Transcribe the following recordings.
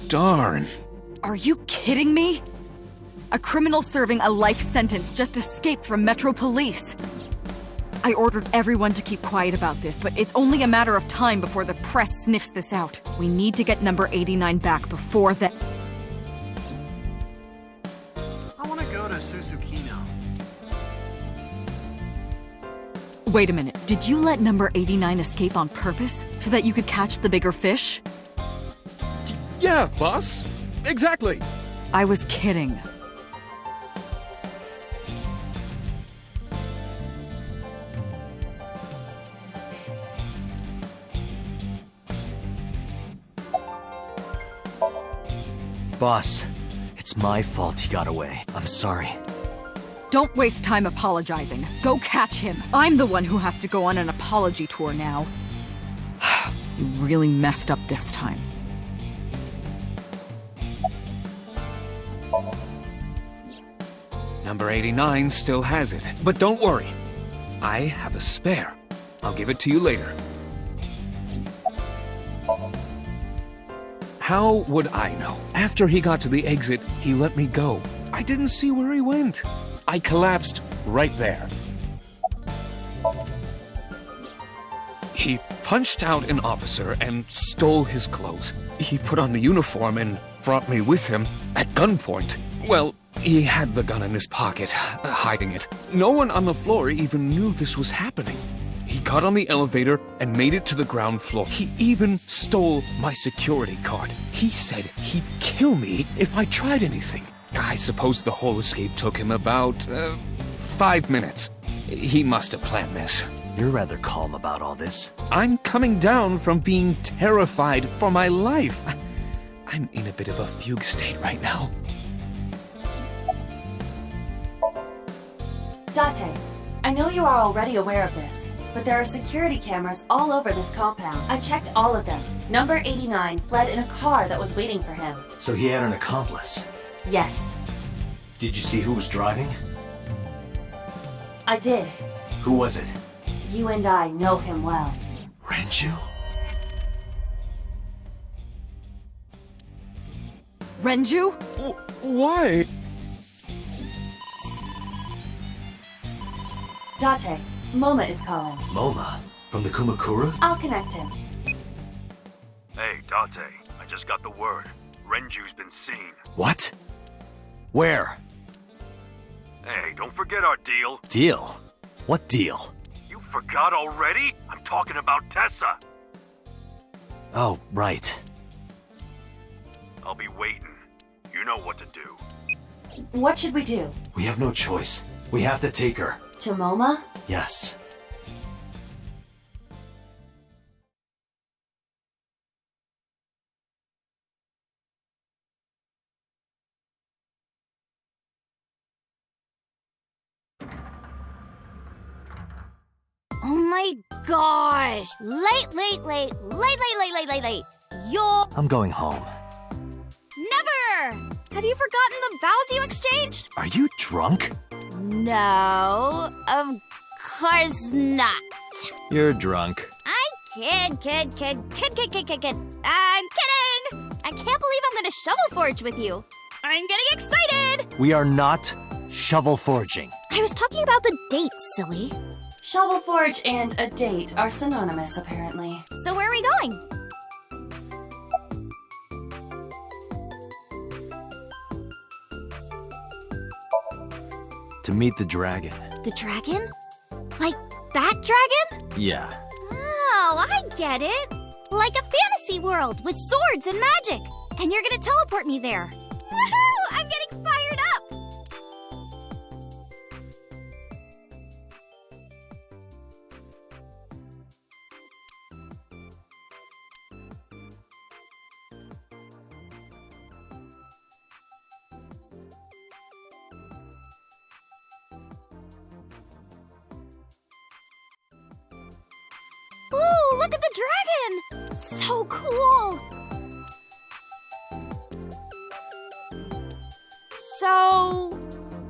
Darn. Are you kidding me? A criminal serving a life sentence just escaped from Metro Police. I ordered everyone to keep quiet about this, but it's only a matter of time before the press sniffs this out. We need to get number 89 back before then. I want to go to Susukino. Wait a minute, did you let number 89 escape on purpose so that you could catch the bigger fish? Yeah, boss. Exactly. I was kidding. Boss, it's my fault he got away. I'm sorry. Don't waste time apologizing. Go catch him. I'm the one who has to go on an apology tour now. You really messed up this time. Number 89 still has it, but don't worry. I have a spare. I'll give it to you later. How would I know? After he got to the exit, he let me go. I didn't see where he went. I collapsed right there. He punched out an officer and stole his clothes. He put on the uniform and brought me with him at gunpoint. Well, he had the gun in his pocket, hiding it. No one on the floor even knew this was happening. He got on the elevator and made it to the ground floor. He even stole my security card. He said he'd kill me if I tried anything. I suppose the whole escape took him about, 5 minutes. He must have planned this. You're rather calm about all this. I'm coming down from being terrified for my life. I'm in a bit of a fugue state right now. Date, I know you are already aware of this, but there are security cameras all over this compound. I checked all of them. Number 89 fled in a car that was waiting for him. So he had an accomplice? Yes. Did you see who was driving? I did. Who was it? You and I know him well. Renju? Renju? Why? Date, Moma is calling. Moma? From the Kumakuras? I'll connect him. Hey, Date, I just got the word. Renju's been seen. What? Where? Hey, don't forget our deal. Deal? What deal? You forgot already? I'm talking about Tessa. Oh, right. I'll be waiting. You know what to do. What should we do? We have no choice. We have to take her. To Moma? Yes. Oh my gosh! Late. You're... I'm going home. Never! Have you forgotten the vows you exchanged? Are you drunk? No, of course not. You're drunk. I'm kidding. I can't believe I'm gonna shovel forge with you. I'm getting excited! We are not shovel forging. I was talking about the date, silly. Shovel Forge and a date are synonymous, apparently. So where are we going? To meet the dragon. The dragon? Like that dragon? Yeah. Oh, I get it. Like a fantasy world with swords and magic. And you're gonna teleport me there. Woohoo! I'm getting fired up! Ooh, look at the dragon! So cool! So,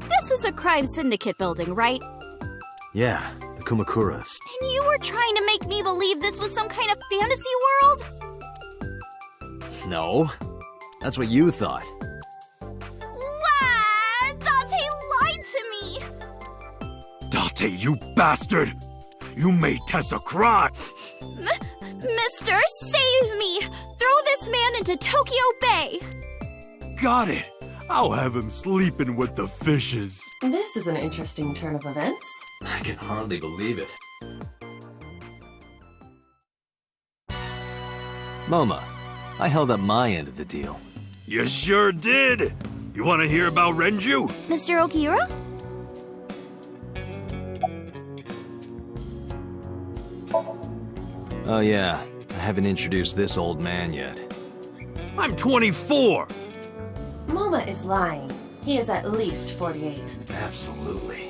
this is a crime syndicate building, right? Yeah, the Kumakuras. And you were trying to make me believe this was some kind of fantasy world? No. That's what you thought. Wow! Dante lied to me! Dante, you bastard! You made Tessa cry! Mister, save me! Throw this man into Tokyo Bay! Got it! I'll have him sleeping with the fishes. This is an interesting turn of events. I can hardly believe it. Moma, I held up my end of the deal. You sure did! You want to hear about Renju? Mr. Okiura? Oh yeah, I haven't introduced this old man yet. I'm 24! Moma is lying. He is at least 48. Absolutely.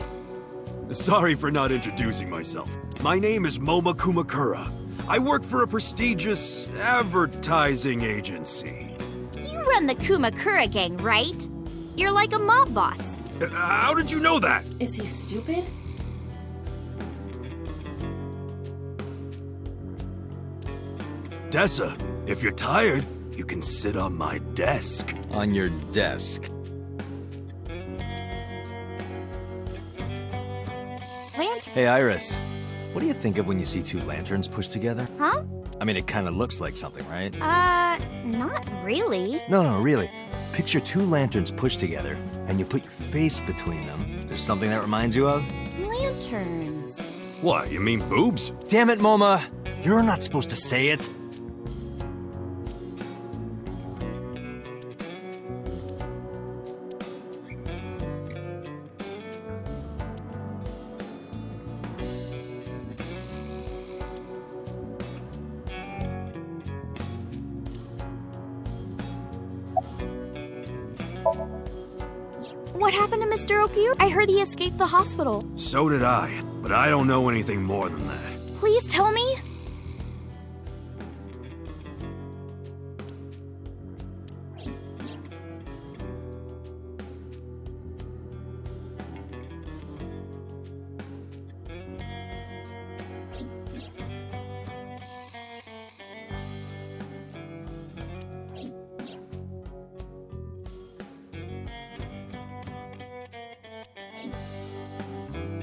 Sorry for not introducing myself. My name is Moma Kumakura. I work for a prestigious advertising agency. You run the Kumakura gang, right? You're like a mob boss. How did you know that? Is he stupid? Tessa, if you're tired, you can sit on my desk. On your desk. Lantern. Hey Iris, what do you think of when you see two lanterns pushed together? Huh? I mean, it kind of looks like something, right? Not really. No, really. Picture two lanterns pushed together, and you put your face between them. There's something that reminds you of? Lanterns. What, you mean boobs? Damn it, Moma! You're not supposed to say it. What happened to Mr. Okiura? I heard he escaped the hospital. So did I, but I don't know anything more than that. Please tell me.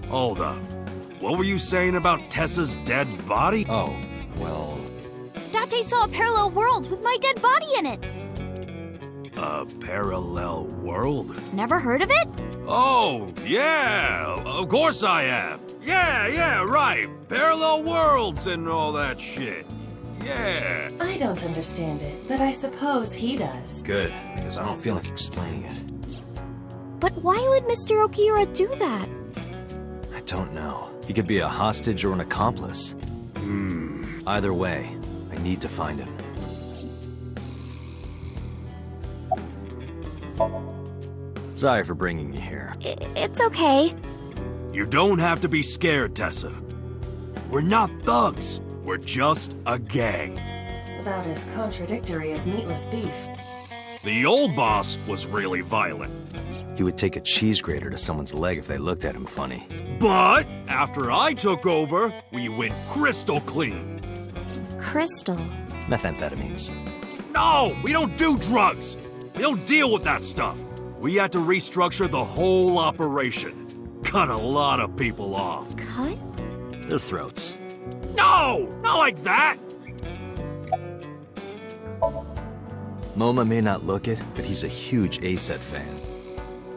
Hold up. What were you saying about Tessa's dead body? Oh, well... Date saw a parallel world with my dead body in it. A parallel world? Never heard of it? Oh, yeah! Of course I have! Yeah, right! Parallel worlds and all that shit. Yeah! I don't understand it, but I suppose he does. Good, because I don't feel like explaining it. But why would Mr. Okiura do that? I don't know. He could be a hostage or an accomplice. Either way, I need to find him. Sorry for bringing you here. It's okay. You don't have to be scared, Tessa. We're not thugs. We're just a gang. About as contradictory as meatless beef. The old boss was really violent. He would take a cheese grater to someone's leg if they looked at him funny. But after I took over, we went crystal clean. Crystal. Methamphetamines. No, we don't do drugs. We don't deal with that stuff. We had to restructure the whole operation. Cut a lot of people off. Cut? Their throats. No, not like that. Moma may not look it, but he's a huge A-set fan.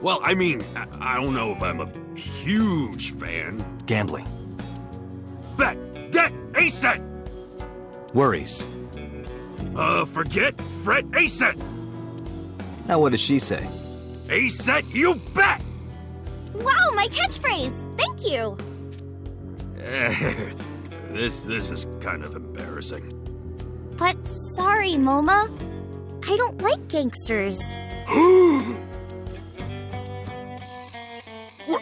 Well, I mean, I don't know if I'm a huge fan. Gambling. Bet, debt, A-set. Worries. Forget, fret, A-set. Now what does she say? A-set, you bet. Wow, my catchphrase! Thank you! This is kind of embarrassing. But sorry, Moma. I don't like gangsters.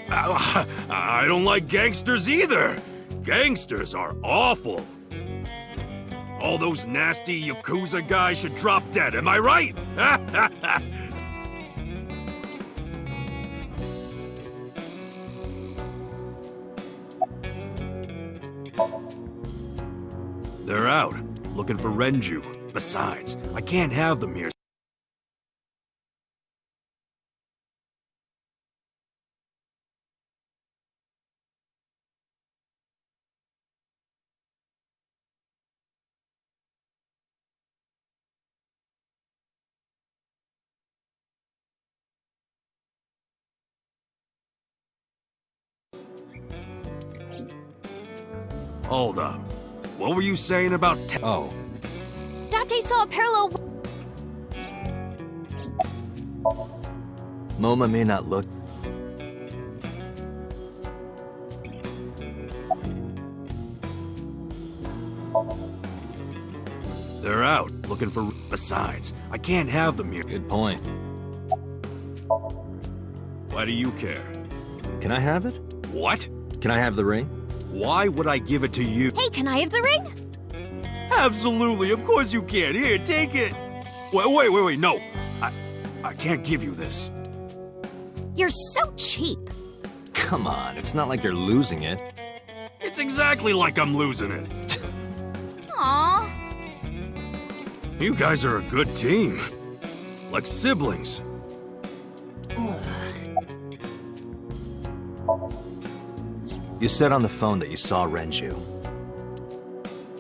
I don't like gangsters either. Gangsters are awful. All those nasty Yakuza guys should drop dead, am I right? They're out, looking for Renju. Besides, I can't have them here Hold up. What were you saying about Oh, Date saw a parallel. Moma may not look... They're out, looking for... Besides, I can't have them here. Good point. Why do you care? Can I have it? What? Can I have the ring? Why would I give it to you? Hey, can I have the ring? Absolutely, of course you can. Here, take it. Wait, no. I can't give you this. You're so cheap. Come on, it's not like you're losing it. It's exactly like I'm losing it. Aww. You guys are a good team. Like siblings. You said on the phone that you saw Renju.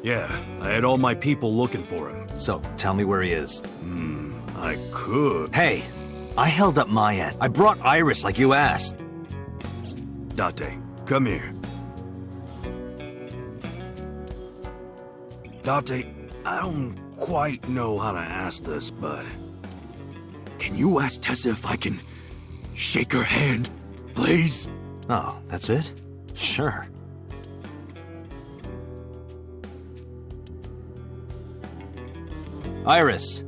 Yeah, I had all my people looking for him. So, tell me where he is. I could. Hey, I held up my end. I brought Iris like you asked. Date, come here. Date, I don't quite know how to ask this, but... Can you ask Tessa if I can shake her hand, please? Oh, that's it? Sure. Iris,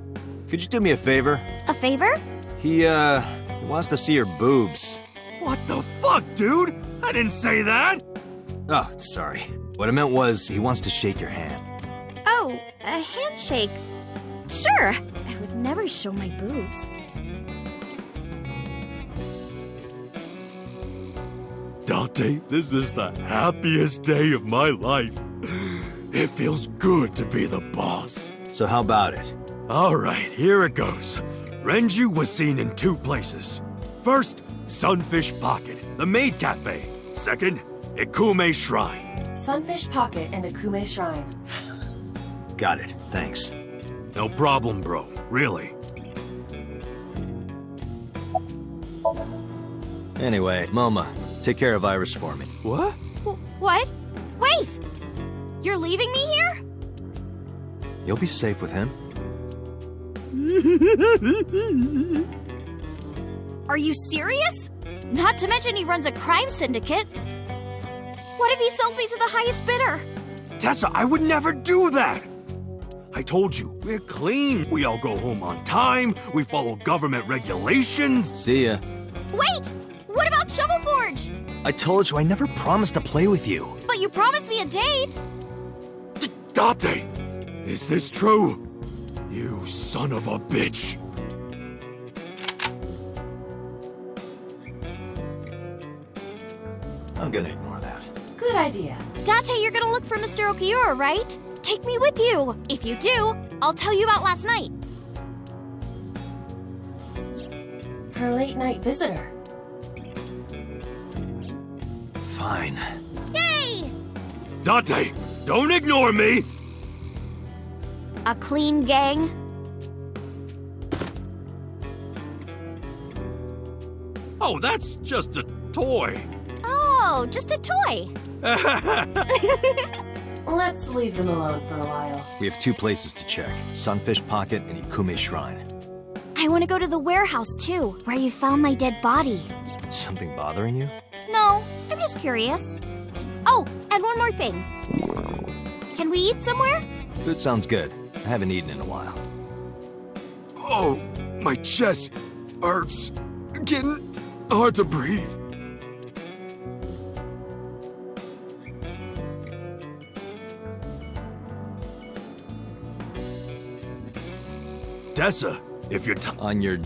could you do me a favor? A favor? He wants to see your boobs. What the fuck, dude? I didn't say that! Oh, sorry. What I meant was, he wants to shake your hand. Oh, a handshake. Sure. I would never show my boobs. Date, this is the happiest day of my life. It feels good to be the boss. So how about it? Alright, here it goes. Renju was seen in 2 places. First, Sunfish Pocket, the maid cafe. Second, Ikume Shrine. Sunfish Pocket and Akume Shrine. Got it, thanks. No problem, bro. Really. Anyway, Moma, take care of Iris for me. What? What? Wait! You're leaving me here? You'll be safe with him. Are you serious? Not to mention he runs a crime syndicate. What if he sells me to the highest bidder? Tessa, I would never do that! I told you, we're clean. We all go home on time. We follow government regulations. See ya. Wait! What about Shovel Forge? I told you I never promised to play with you. But you promised me a date. Date, is this true? You son of a bitch. I'm gonna ignore that. Good idea. Date, you're gonna look for Mr. Okiura, right? Take me with you. If you do, I'll tell you about last night. Her late night visitor. Fine. Yay! Date, don't ignore me! A clean gang? Oh, that's just a toy. Oh, just a toy. Let's leave them alone for a while. We have 2 places to check. Sunfish Pocket and Ikume Shrine. I want to go to the warehouse, too, where you found my dead body. Something bothering you? No, I'm just curious. Oh, and one more thing. Can we eat somewhere? Food sounds good. I haven't eaten in a while. Oh, my chest hurts. Getting hard to breathe. Tessa, if you're On your...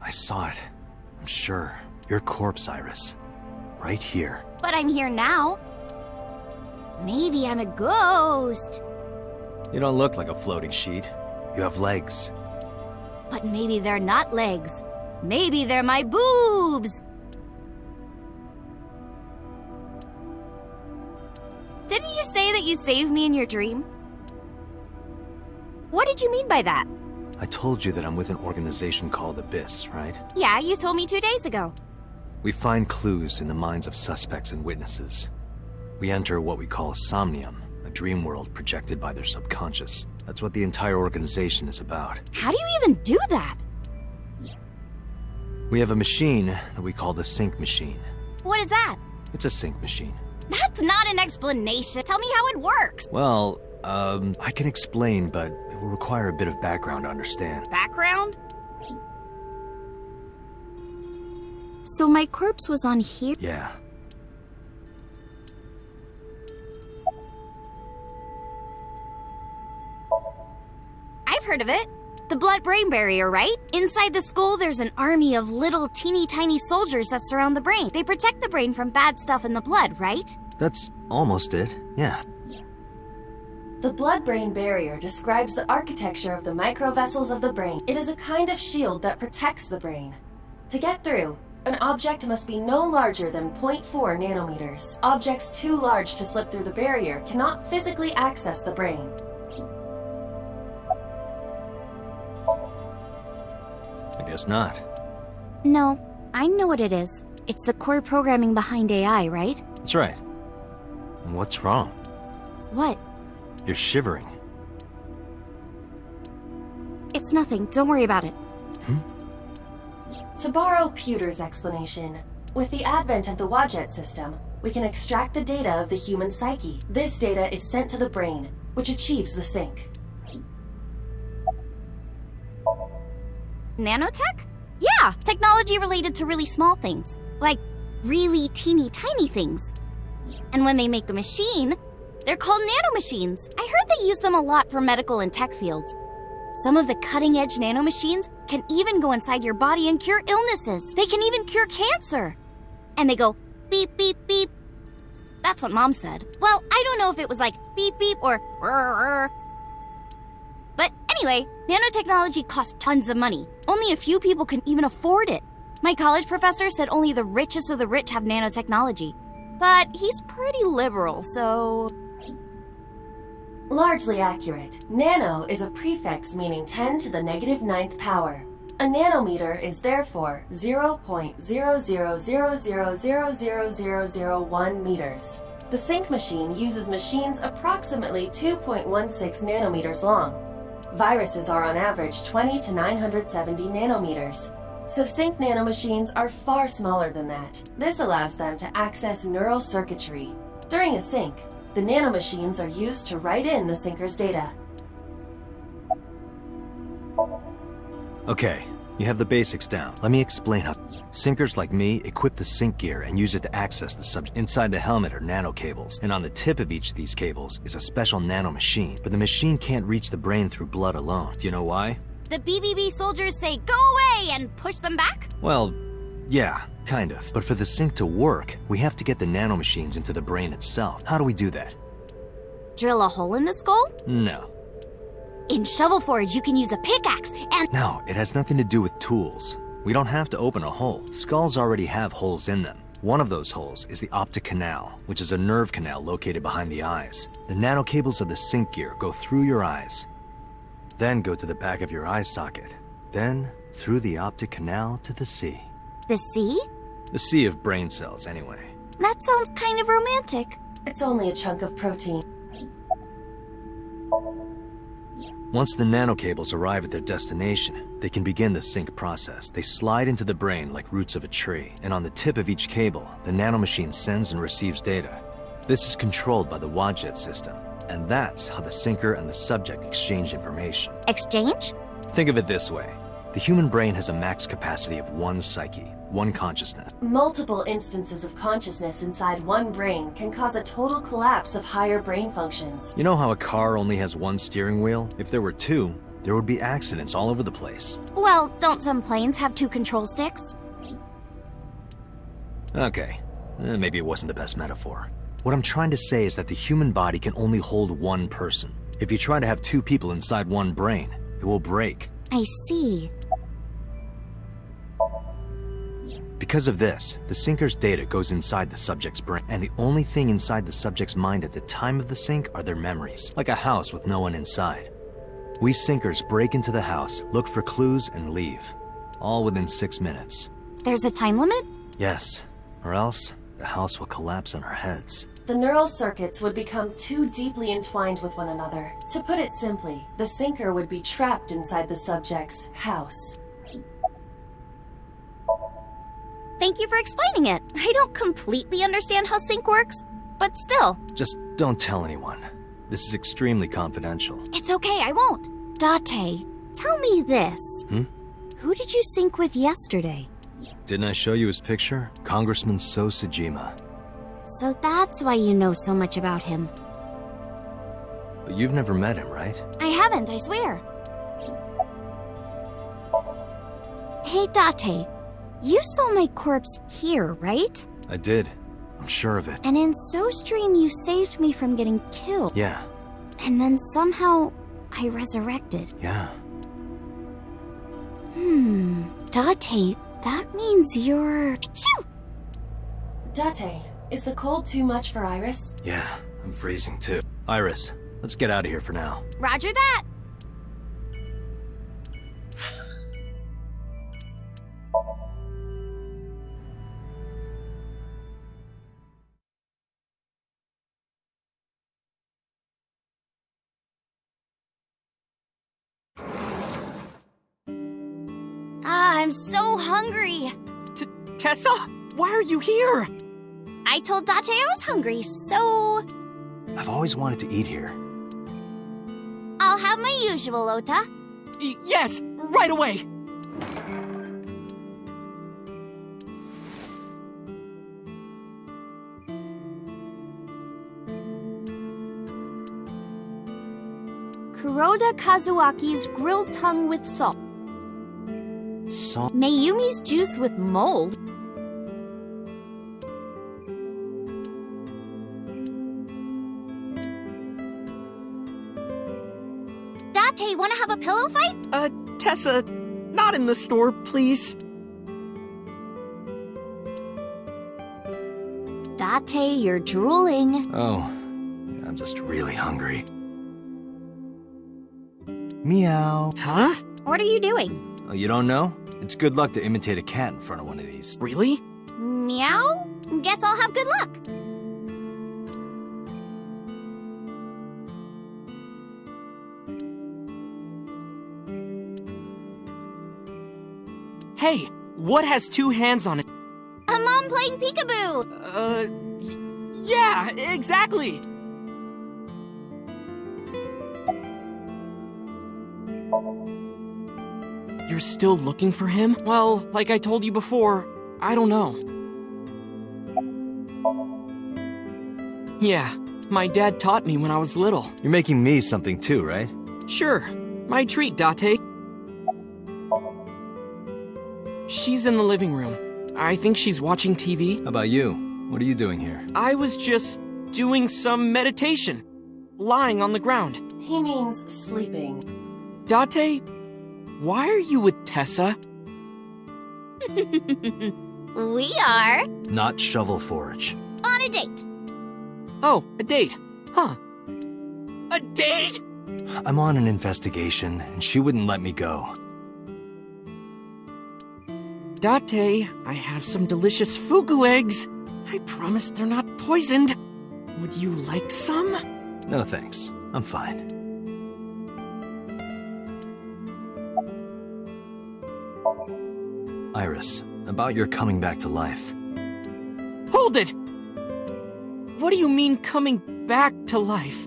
I saw it. I'm sure. Your corpse, Iris. Right here. But I'm here now. Maybe I'm a ghost. You don't look like a floating sheet. You have legs. But maybe they're not legs. Maybe they're my boobs. Didn't you say that you saved me in your dream? What did you mean by that? I told you that I'm with an organization called Abyss, right? Yeah, you told me 2 days ago. We find clues in the minds of suspects and witnesses. We enter what we call Somnium, a dream world projected by their subconscious. That's what the entire organization is about. How do you even do that? We have a machine that we call the sync machine. What is that? It's a sync machine. That's not an explanation. Tell me how it works. Well, I can explain, but it will require a bit of background to understand. Background? So my corpse was on here? Yeah. I've heard of it. The blood-brain barrier, right? Inside the skull, there's an army of little teeny tiny soldiers that surround the brain. They protect the brain from bad stuff in the blood, right? That's almost it, yeah. The blood-brain barrier describes the architecture of the microvessels of the brain. It is a kind of shield that protects the brain. To get through, an object must be no larger than 0.4 nanometers. Objects too large to slip through the barrier cannot physically access the brain. I guess not. No, I know what it is. It's the core programming behind AI, right? That's right. And what's wrong? What? You're shivering. It's nothing. Don't worry about it. To borrow Pewter's explanation, with the advent of the JAJAJAJ system, we can extract the data of the human psyche. This data is sent to the brain, which achieves the sync. Nanotech? Yeah, technology related to really small things. Like really teeny tiny things. And when they make a machine, they're called nanomachines. I heard they use them a lot for medical and tech fields. Some of the cutting-edge nanomachines can even go inside your body and cure illnesses. They can even cure cancer. And they go beep, beep, beep. That's what Mom said. Well, I don't know if it was like beep, beep or rrr. But anyway, nanotechnology costs tons of money. Only a few people can even afford it. My college professor said only the richest of the rich have nanotechnology. But he's pretty liberal, so... Largely accurate. Nano is a prefix meaning 10 to the negative 9th power. A nanometer is therefore 0.0000000001 meters. The sync machine uses machines approximately 2.16 nanometers long. Viruses are on average 20 to 970 nanometers. So sync nanomachines are far smaller than that. This allows them to access neural circuitry. During a sync, the nanomachines are used to write in the syncer's data. Okay, you have the basics down. Let me explain how syncers like me equip the sync gear and use it to access the subject. Inside the helmet are nano cables, and on the tip of each of these cables is a special nano machine. But the machine can't reach the brain through blood alone. Do you know why? The BBB soldiers say, "Go away," and push them back? Well, yeah, kind of. But for the sync to work, we have to get the nanomachines into the brain itself. How do we do that? Drill a hole in the skull? No. In Shovel Forge, you can use a pickaxe and... No, it has nothing to do with tools. We don't have to open a hole. Skulls already have holes in them. One of those holes is the optic canal, which is a nerve canal located behind the eyes. The nano cables of the sync gear go through your eyes, then go to the back of your eye socket, then through the optic canal to the sea. The sea? The sea of brain cells, anyway. That sounds kind of romantic. It's only a chunk of protein. Once the nanocables arrive at their destination, they can begin the sync process. They slide into the brain like roots of a tree, and on the tip of each cable, the nanomachine sends and receives data. This is controlled by the JAJAJAJ system, and that's how the syncer and the subject exchange information. Exchange? Think of it this way. The human brain has a max capacity of one psyche, one consciousness. Multiple instances of consciousness inside one brain can cause a total collapse of higher brain functions. You know how a car only has one steering wheel? If there were two, there would be accidents all over the place. Well, don't some planes have 2 control sticks? Okay, maybe it wasn't the best metaphor. What I'm trying to say is that the human body can only hold one person. If you try to have 2 people inside one brain, it will break. I see. Because of this, the sinker's data goes inside the subject's brain, and the only thing inside the subject's mind at the time of the sink are their memories, like a house with no one inside. We sinkers break into the house, look for clues, and leave. All within 6 minutes. There's a time limit? Yes, or else the house will collapse on our heads. The neural circuits would become too deeply entwined with one another. To put it simply, the sinker would be trapped inside the subject's house. Thank you for explaining it. I don't completely understand how sync works, but still. Just don't tell anyone. This is extremely confidential. It's okay, I won't. Date, tell me this. Who did you sync with yesterday? Didn't I show you his picture? Congressman So Sejima. So that's why you know so much about him. But you've never met him, right? I haven't, I swear. Hey, Date, you saw my corpse here, right? I did. I'm sure of it. And in SoStream, you saved me from getting killed. Yeah. And then somehow, I resurrected. Yeah. Date, that means you're... Achoo! Date, is the cold too much for Iris? Yeah, I'm freezing too. Iris, let's get out of here for now. Roger that! I'm so hungry. Tessa? Why are you here? I told Date I was hungry, so... I've always wanted to eat here. I'll have my usual, Ota. Yes, right away. Kuroda Kazuaki's grilled tongue with salt. Salt? Mayumi's juice with mold. Date, wanna have a pillow fight? Tessa, not in the store, please. Date, you're drooling. Oh, yeah, I'm just really hungry. Meow. Huh? What are you doing? Oh, you don't know? It's good luck to imitate a cat in front of one of these. Really? Meow? Guess I'll have good luck. Hey, what has two hands on it? A mom playing peekaboo. Yeah, exactly. You're still looking for him? Well, like I told you before, I don't know. Yeah, my dad taught me when I was little. You're making me something too, right? Sure, my treat, Date. She's in the living room. I think she's watching TV. How about you? What are you doing here? I was just doing some meditation, lying on the ground. He means sleeping. Date, why are you with Tessa? We are Not shovel forage. on a date. Oh, a date. Huh. A date? I'm on an investigation, and she wouldn't let me go. Date, I have some delicious fugu eggs. I promise they're not poisoned. Would you like some? No thanks. I'm fine. Iris, about your coming back to life. Hold it! What do you mean coming back to life?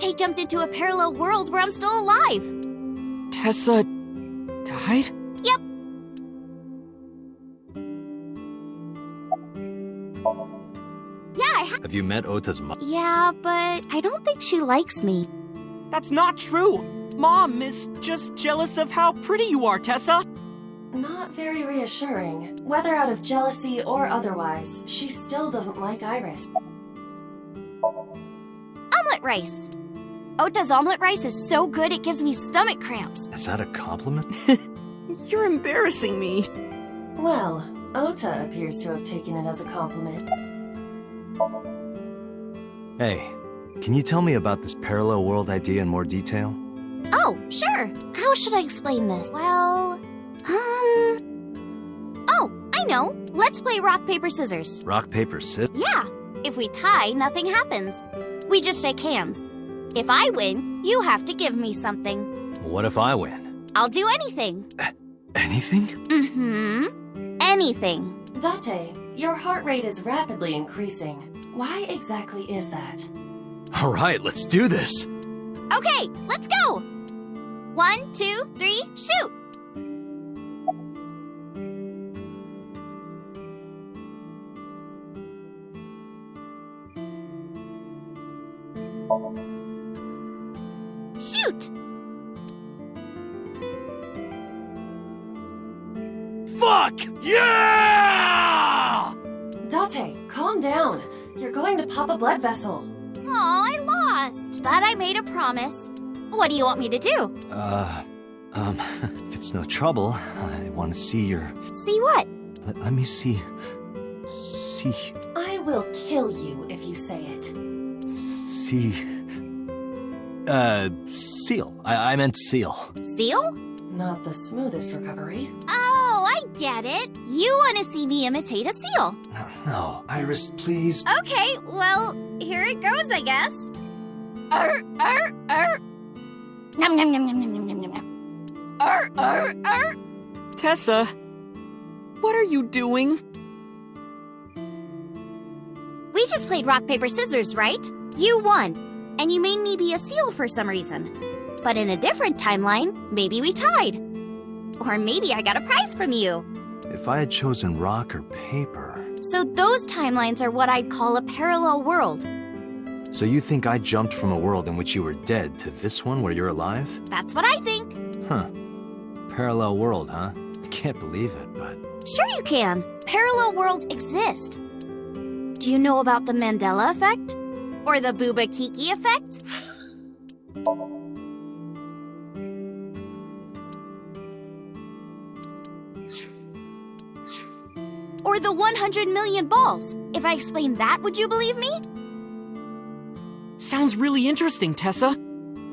Date jumped into a parallel world where I'm still alive. Tessa died? Yep. Yeah, Have you met Ota's mom? Yeah, but I don't think she likes me. That's not true. Mom is just jealous of how pretty you are, Tessa. Not very reassuring. Whether out of jealousy or otherwise, she still doesn't like Iris. Omelet rice. Ota's omelet rice is so good it gives me stomach cramps. Is that a compliment? You're embarrassing me. Well, Ota appears to have taken it as a compliment. Hey, can you tell me about this parallel world idea in more detail? Oh, sure. How should I explain this? Well, Oh, I know. Let's play rock, paper, scissors. Rock, paper, scissors? Yeah. If we tie, nothing happens. We just shake hands. If I win, you have to give me something. What if I win? I'll do anything. Anything? Mm-hmm. Anything. Date, your heart rate is rapidly increasing. Why exactly is that? All right, let's do this. Okay, let's go. 1, 2, 3, shoot. Shoot! Fuck! Yeah! Date, calm down. You're going to pop a blood vessel. Aw, I lost. But I made a promise. What do you want me to do? If it's no trouble, I want to see your... See what? Let me see... See... I will kill you if you say it. See... seal. I meant seal. Seal? Not the smoothest recovery. Oh, I get it. You want to see me imitate a seal. No, Iris, please. Okay, well, here it goes, I guess. Nom nom nom nom nom nom nom nom. Tessa, what are you doing? We just played rock, paper, scissors, right? You won, and you made me be a seal for some reason. But in a different timeline, maybe we tied. Or maybe I got a prize from you. If I had chosen rock or paper... So those timelines are what I'd call a parallel world. So you think I jumped from a world in which you were dead to this one where you're alive? That's what I think. Huh. Parallel world, huh? I can't believe it, but... Sure you can. Parallel worlds exist. Do you know about the Mandela effect? Or the Booba Kiki effect? Or the 100 million balls? If I explained that, would you believe me? Sounds really interesting, Tessa.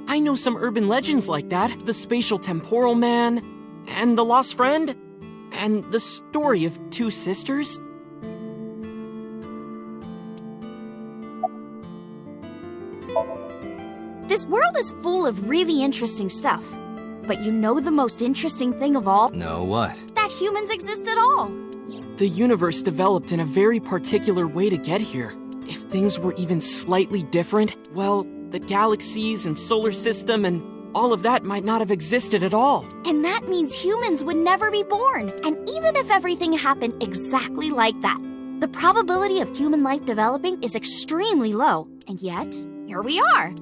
I know some urban legends like that. The spatial temporal man, and the lost friend, and the story of two sisters. This world is full of really interesting stuff. But you know the most interesting thing of all? No, what? That humans exist at all. The universe developed in a very particular way to get here. If things were even slightly different, well, the galaxies and solar system and all of that might not have existed at all. And that means humans would never be born. And even if everything happened exactly like that, the probability of human life developing is extremely low. And yet, here we are.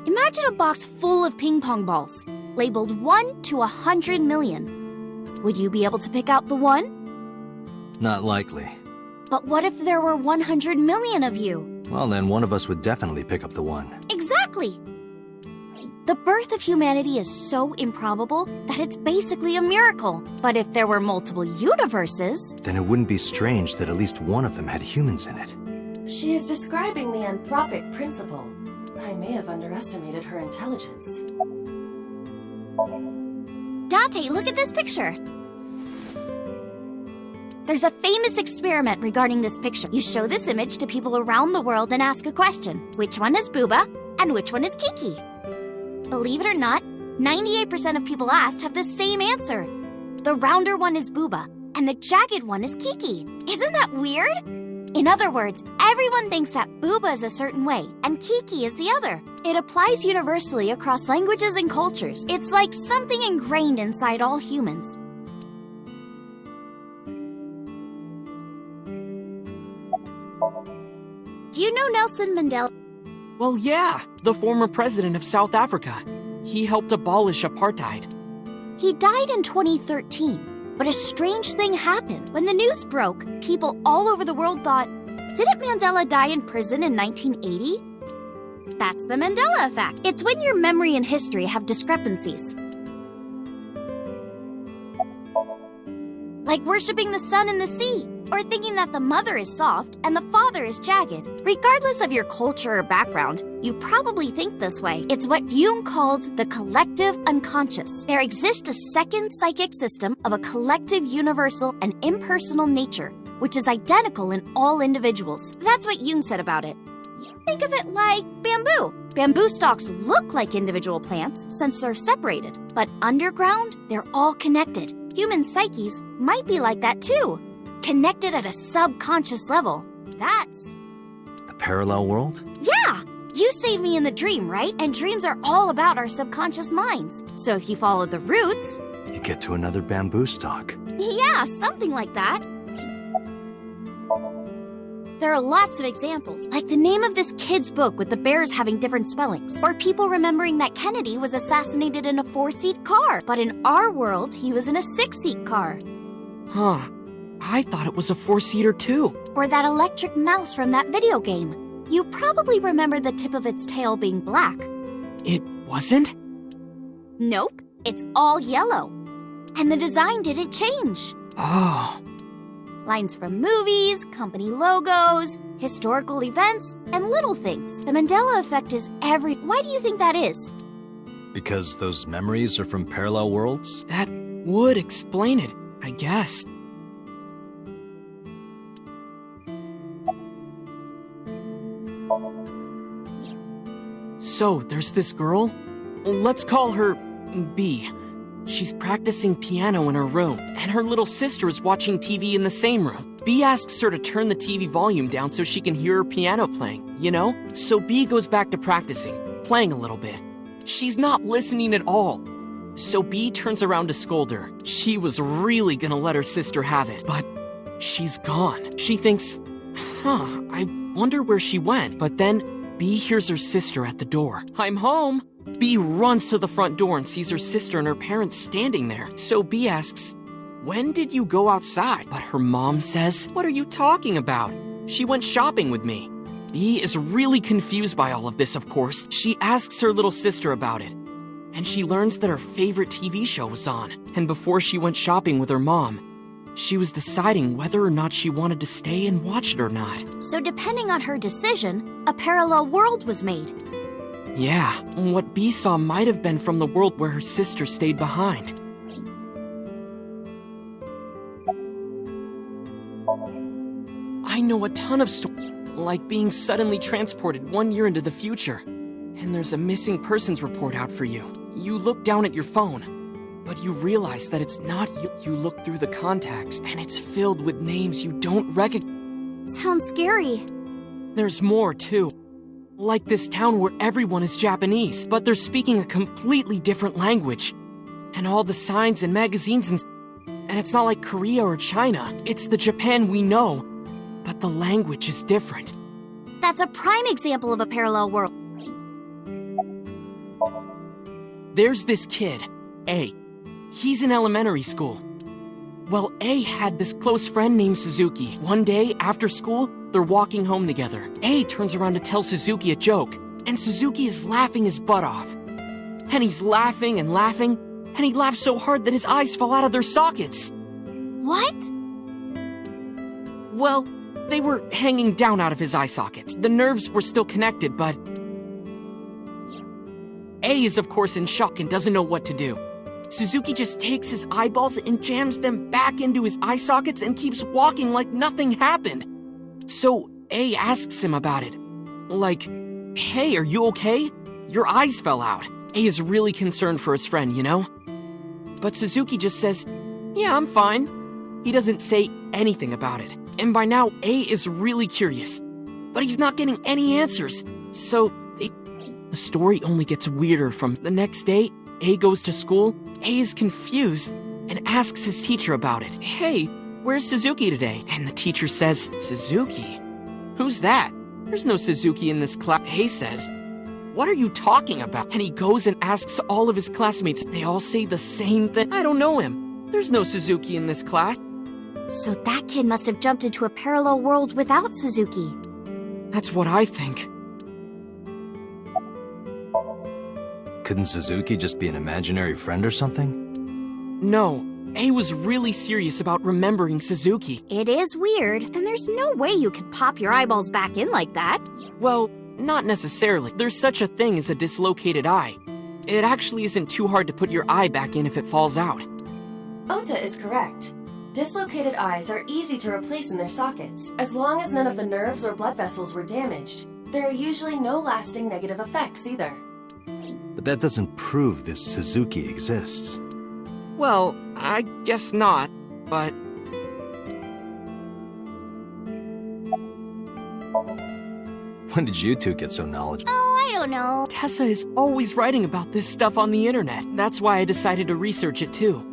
Imagine a box full of ping pong balls, labeled 1 to 100 million. Would you be able to pick out the 1? Not likely. But what if there were 100 million of you? Well, then one of us would definitely pick up the 1. Exactly! The birth of humanity is so improbable that it's basically a miracle. But if there were multiple universes... Then it wouldn't be strange that at least one of them had humans in it. She is describing the anthropic principle. I may have underestimated her intelligence. Date, look at this picture. There's a famous experiment regarding this picture. You show this image to people around the world and ask a question. Which one is Booba and which one is Kiki? Believe it or not, 98% of people asked have the same answer. The rounder one is Booba and the jagged one is Kiki. Isn't that weird? In other words, everyone thinks that Booba is a certain way and Kiki is the other. It applies universally across languages and cultures. It's like something ingrained inside all humans. Do you know Nelson Mandela? Well, yeah, the former president of South Africa. He helped abolish apartheid. He died in 2013, but a strange thing happened. When the news broke, people all over the world thought, Didn't Mandela die in prison in 1980? That's the Mandela effect. It's when your memory and history have discrepancies. Like worshipping the sun and the sea, or thinking that the mother is soft and the father is jagged. Regardless of your culture or background, you probably think this way. It's what Jung called the collective unconscious. There exists a second psychic system of a collective, universal, and impersonal nature, which is identical in all individuals. That's what Jung said about it. Think of it like bamboo. Bamboo stalks look like individual plants since they're separated, but underground, they're all connected. Human psyches might be like that too, connected at a subconscious level. That's... The parallel world? Yeah! You saved me in the dream, right? And dreams are all about our subconscious minds. So if you follow the roots... You get to another bamboo stalk. Yeah, something like that. There are lots of examples, like the name of this kid's book with the bears having different spellings, or people remembering that Kennedy was assassinated in a 4-seat car, but in our world, he was in a 6-seat car. Huh. I thought it was a 4-seater too. Or that electric mouse from that video game. You probably remember the tip of its tail being black. It wasn't? Nope, it's all yellow. And the design didn't change. Oh. Lines from movies, company logos, historical events, and little things. The Mandela effect is Why do you think that is? Because those memories are from parallel worlds? That would explain it, I guess. So, there's this girl. Let's call her B. She's practicing piano in her room, and her little sister is watching TV in the same room. B asks her to turn the TV volume down so she can hear her piano playing, you know? So B goes back to practicing, playing a little bit. She's not listening at all. So B turns around to scold her. She was really gonna let her sister have it, but she's gone. She thinks, I wonder where she went. But then B hears her sister at the door. I'm home. B runs to the front door and sees her sister and her parents standing there. So B asks, when did you go outside? But her mom says, what are you talking about? She went shopping with me. B is really confused by all of this, of course. She asks her little sister about it, and she learns that her favorite TV show was on. And before she went shopping with her mom, she was deciding whether or not she wanted to stay and watch it or not. So depending on her decision, a parallel world was made. Yeah, what B saw might have been from the world where her sister stayed behind. I know a ton of stories, like being suddenly transported 1 year into the future. And there's a missing persons report out for you. You look down at your phone, but you realize that it's not you. You look through the contacts, and it's filled with names you don't recognize. Sounds scary. There's more, too. Like this town where everyone is Japanese, but they're speaking a completely different language. And all the signs and magazines and it's not like Korea or China. It's the Japan we know, but the language is different. That's a prime example of a parallel world. There's this kid, A. He's in elementary school. Well, A had this close friend named Suzuki. One day, after school, they're walking home together. A turns around to tell Suzuki a joke, and Suzuki is laughing his butt off. And he's laughing and laughing, and he laughs so hard that his eyes fall out of their sockets. What? Well, they were hanging down out of his eye sockets. The nerves were still connected, but... A is of course in shock and doesn't know what to do. Suzuki just takes his eyeballs and jams them back into his eye sockets and keeps walking like nothing happened. So A asks him about it. Like, hey, are you okay? Your eyes fell out. A is really concerned for his friend, you know? But Suzuki just says, yeah, I'm fine. He doesn't say anything about it. And by now, A is really curious. But he's not getting any answers. So the story only gets weirder from the next day. A goes to school, A is confused, and asks his teacher about it. Hey, where's Suzuki today? And the teacher says, Suzuki? Who's that? There's no Suzuki in this class. A says, what are you talking about? And he goes and asks all of his classmates. They all say the same thing. I don't know him. There's no Suzuki in this class. So that kid must have jumped into a parallel world without Suzuki. That's what I think. Couldn't Suzuki just be an imaginary friend or something? No, A was really serious about remembering Suzuki. It is weird, and there's no way you can pop your eyeballs back in like that. Well, not necessarily. There's such a thing as a dislocated eye. It actually isn't too hard to put your eye back in if it falls out. Ota is correct. Dislocated eyes are easy to replace in their sockets, as long as none of the nerves or blood vessels were damaged. There are usually no lasting negative effects either. But that doesn't prove this Suzuki exists. Well, I guess not, but... When did you two get so knowledgeable? Oh, I don't know. Tessa is always writing about this stuff on the internet. That's why I decided to research it too.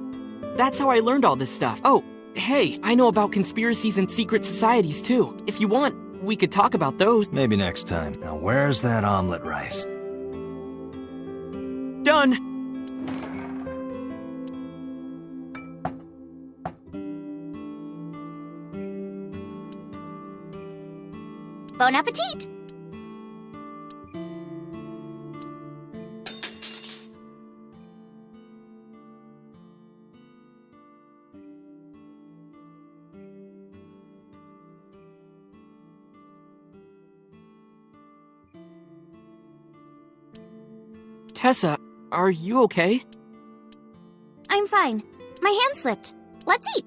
That's how I learned all this stuff. Oh, hey, I know about conspiracies and secret societies too. If you want, we could talk about those. Maybe next time. Now where's that omelet rice? Done! Bon appetit! Tessa, are you okay? I'm fine. My hand slipped. Let's eat.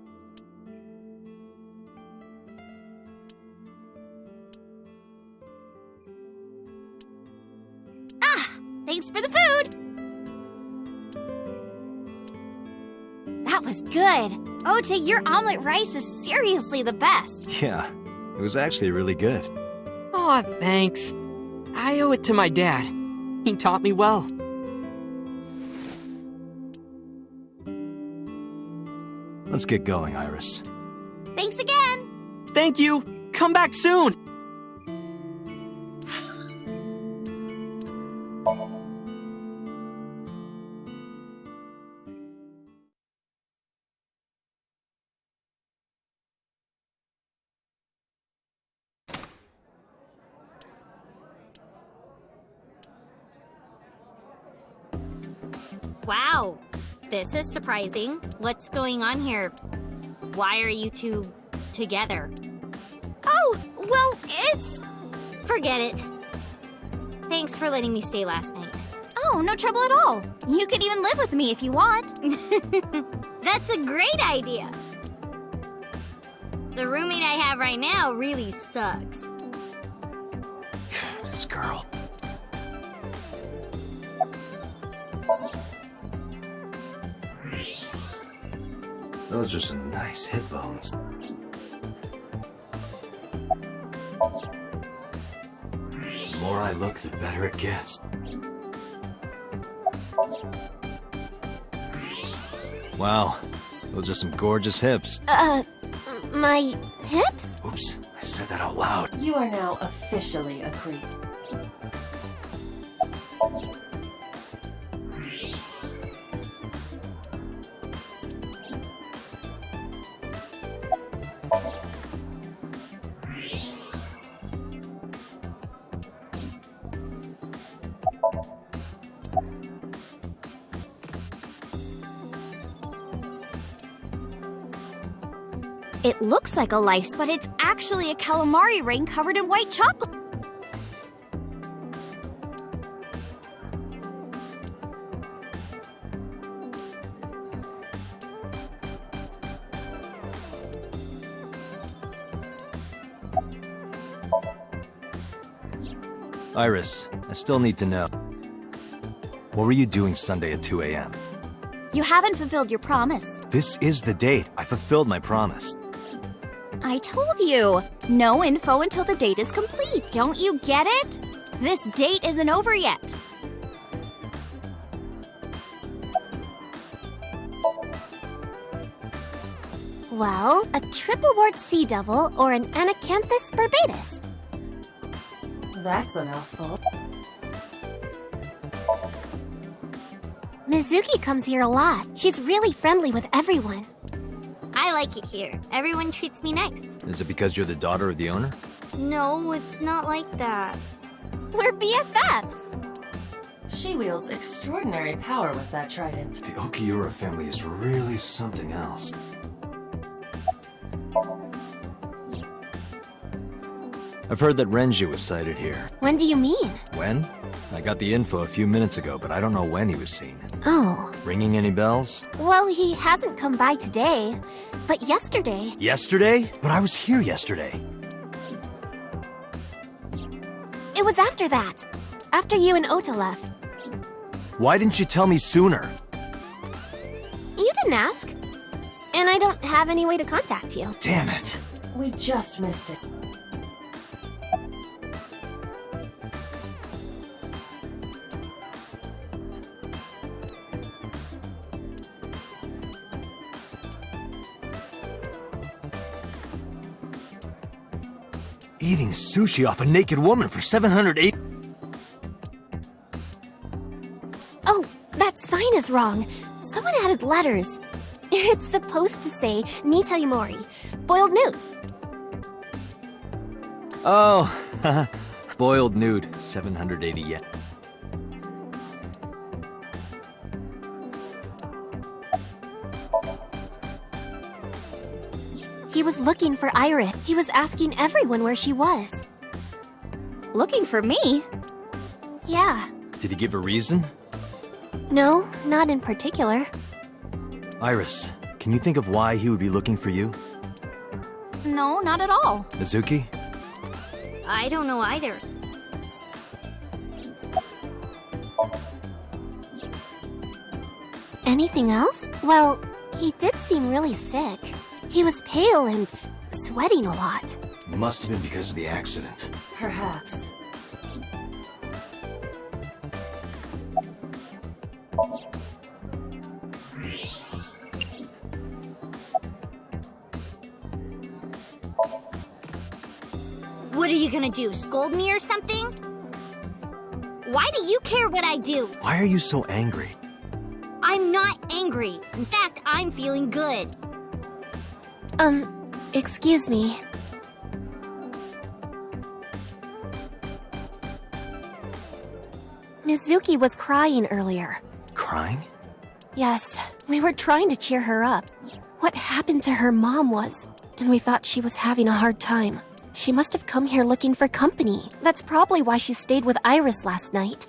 Ah! Thanks for the food! That was good. Ota, your omelet rice is seriously the best. Yeah, it was actually really good. Aw, thanks. I owe it to my dad. He taught me well. Let's get going, Iris. Thanks again! Thank you! Come back soon! Wow, this is surprising. What's going on here? Why are you two together? Oh, well, it's... Forget it. Thanks for letting me stay last night. Oh, no trouble at all. You could even live with me if you want. That's a great idea. The roommate I have right now really sucks. This girl. Those are some nice hip bones. The more I look, the better it gets. Wow, those are some gorgeous hips. My hips? Oops, I said that out loud. You are now officially a creep. It looks like a lice, but it's actually a calamari ring covered in white chocolate. Iris, I still need to know. What were you doing Sunday at 2 a.m.? You haven't fulfilled your promise. This is the date. I fulfilled my promise. I told you. No info until the date is complete. Don't you get it? This date isn't over yet. Well, a triple wart sea devil or an anacanthus barbatus. That's a mouthful. Mizuki comes here a lot. She's really friendly with everyone. I I like it here. Everyone treats me nice. Is it because you're the daughter of the owner? No, it's not like that. We're BFFs! She wields extraordinary power with that trident. The Okiura family is really something else. I've heard that Renju was sighted here. When do you mean? When? I got the info a few minutes ago, but I don't know when he was seen. Oh. Ringing any bells? Well, he hasn't come by today, but yesterday. Yesterday? But I was here yesterday. It was after that. After you and Ota left. Why didn't you tell me sooner? You didn't ask. And I don't have any way to contact you. Damn it. We just missed it. Eating sushi off a naked woman for 708. Oh, that sign is wrong. Someone added letters. It's supposed to say Nita Yumori, boiled newt. Oh, boiled nude, 780 yen. He was looking for Iris. He was asking everyone where she was. Looking for me? Yeah. Did he give a reason? No, not in particular. Iris, can you think of why he would be looking for you? No, not at all. Mizuki? I don't know either. Anything else? Well, he did seem really sick. He was pale and sweating a lot. Must have been because of the accident. Perhaps. What are you gonna do, scold me or something? Why do you care what I do? Why are you so angry? I'm not angry. In fact, I'm feeling good. Excuse me. Mizuki was crying earlier. Crying? Yes, we were trying to cheer her up. What happened to her mom was, and we thought she was having a hard time. She must have come here looking for company. That's probably why she stayed with Iris last night.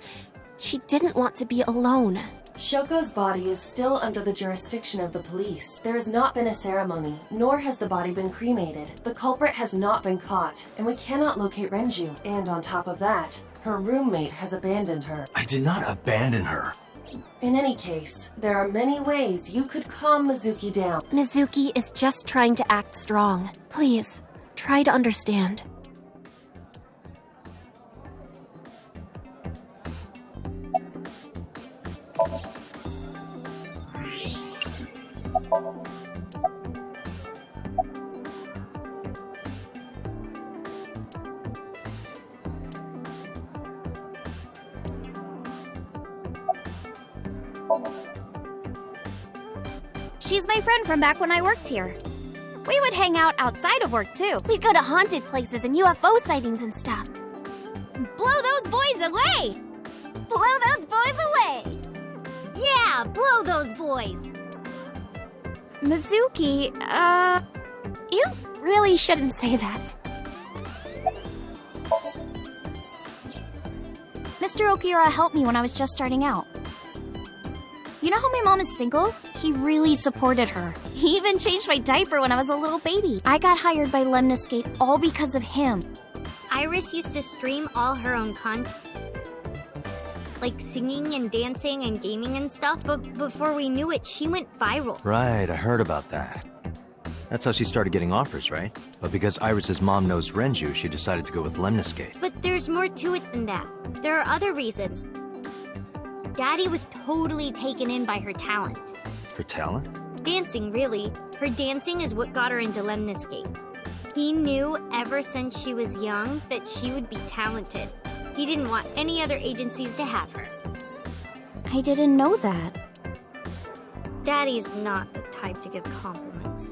She didn't want to be alone. Shoko's body is still under the jurisdiction of the police. There has not been a ceremony, nor has the body been cremated. The culprit has not been caught, and we cannot locate Renju. And on top of that, her roommate has abandoned her. I did not abandon her. In any case, there are many ways you could calm Mizuki down. Mizuki is just trying to act strong. Please, try to understand. She's my friend from back when I worked here. We would hang out outside of work, too. We go to haunted places and UFO sightings and stuff. Blow those boys away! Blow those boys away! Yeah, blow those boys! Mizuki, You really shouldn't say that. Mr. Okiura helped me when I was just starting out. You know how my mom is single? He really supported her. He even changed my diaper when I was a little baby. I got hired by Lemniscate all because of him. Iris used to stream all her own content. Like singing and dancing and gaming and stuff, but before we knew it, she went viral. Right, I heard about that. That's how she started getting offers, right? But because Iris's mom knows Renju, she decided to go with Lemniscate. But there's more to it than that. There are other reasons. Daddy was totally taken in by her talent. Her talent? Dancing, really. Her dancing is what got her into Lemniscate. He knew ever since she was young that she would be talented. He didn't want any other agencies to have her. I didn't know that. Daddy's not the type to give compliments.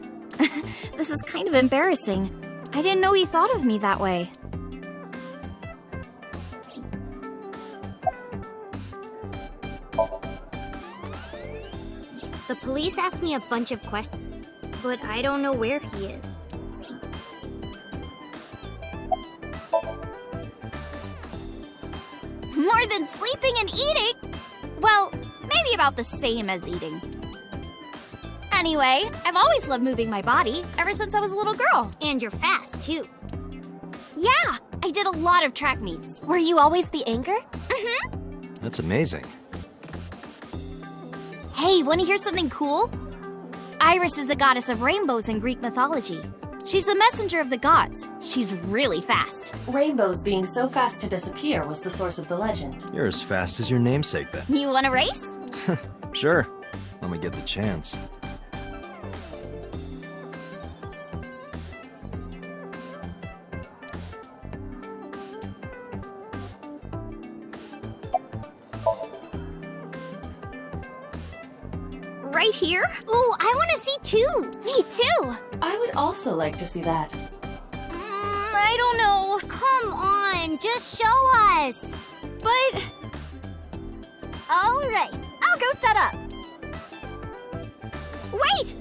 This is kind of embarrassing. I didn't know he thought of me that way. The police asked me a bunch of questions, but I don't know where he is. More than sleeping and eating? Well, maybe about the same as eating. Anyway, I've always loved moving my body, ever since I was a little girl. And you're fast, too. Yeah, I did a lot of track meets. Were you always the anchor? Mm-hmm. That's amazing. Hey, want to hear something cool? Iris is the goddess of rainbows in Greek mythology. She's the messenger of the gods. She's really fast. Rainbows being so fast to disappear was the source of the legend. You're as fast as your namesake, then. You want to race? Sure, when we get the chance. Right here? Ooh, I want to see too. Me too. I would also like to see that. I don't know. Come on, just show us. But All right, I'll go set up. wait!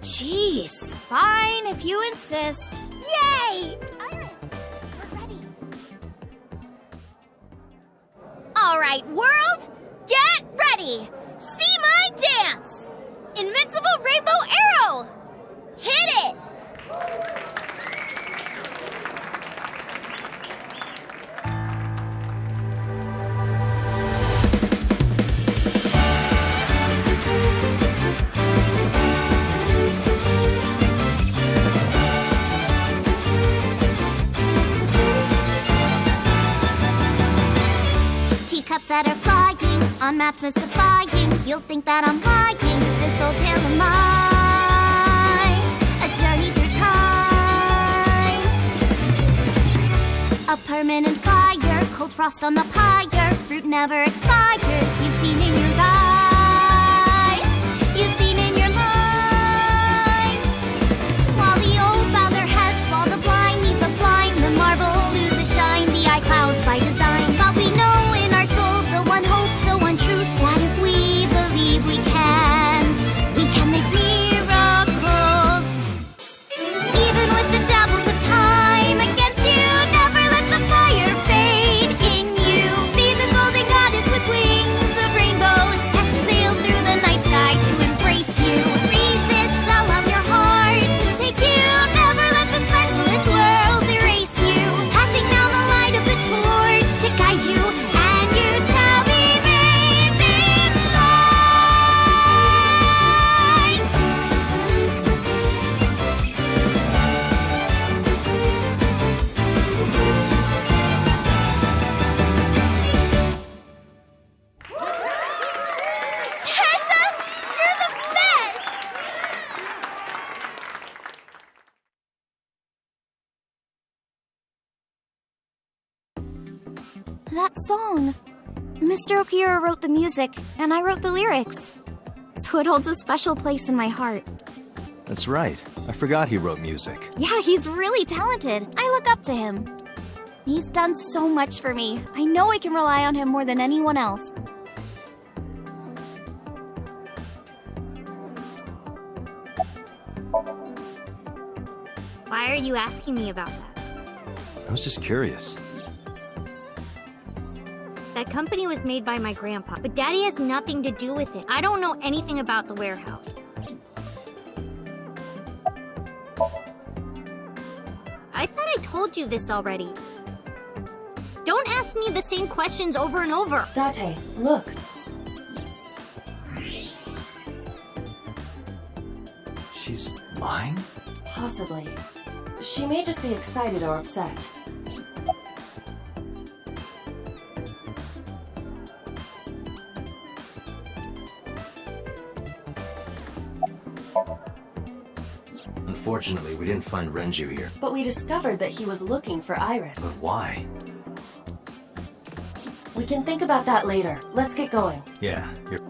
Jeez, fine if you insist. Yay! Iris, we're ready. All right, world, get ready. See my dance. Invincible rainbow arrow. Hit it. Teacups that are flying, on maps mystifying. You'll think that I'm lying. This old tale of mine, a journey through time. A permanent fire, cold frost on the pyre. Fruit never expires. You've seen in your eyes, you've seen in your mind. While the old bow their heads, while the blind meet the blind, the marble loses shine. The eye clouds by design, but we know in our soul the one hope, the one truth, that if we believe we can make miracles. Even with the devils of time against you, never let the fire fade in you. See the golden goddess with wings of rainbows, set sail through the night sky to embrace you. Resist, allow your heart to take you. Never let the scars of this world erase you. Passing down the light of the torch to guide you, and you shall be bathed in light. Tessa, you're the best. That song. Mr. Okira wrote the music, and I wrote the lyrics. So it holds a special place in my heart. That's right. I forgot he wrote music. Yeah, he's really talented. I look up to him. He's done so much for me. I know I can rely on him more than anyone else. Why are you asking me about that? I was just curious. That company was made by my grandpa, but Daddy has nothing to do with it. I don't know anything about the warehouse. I thought I told you this already. Don't ask me the same questions over and over. Date, look. She's lying? Possibly. She may just be excited or upset. Unfortunately, we didn't find Renju here. But we discovered that he was looking for Iris. But why? We can think about that later. Let's get going. Yeah, you're...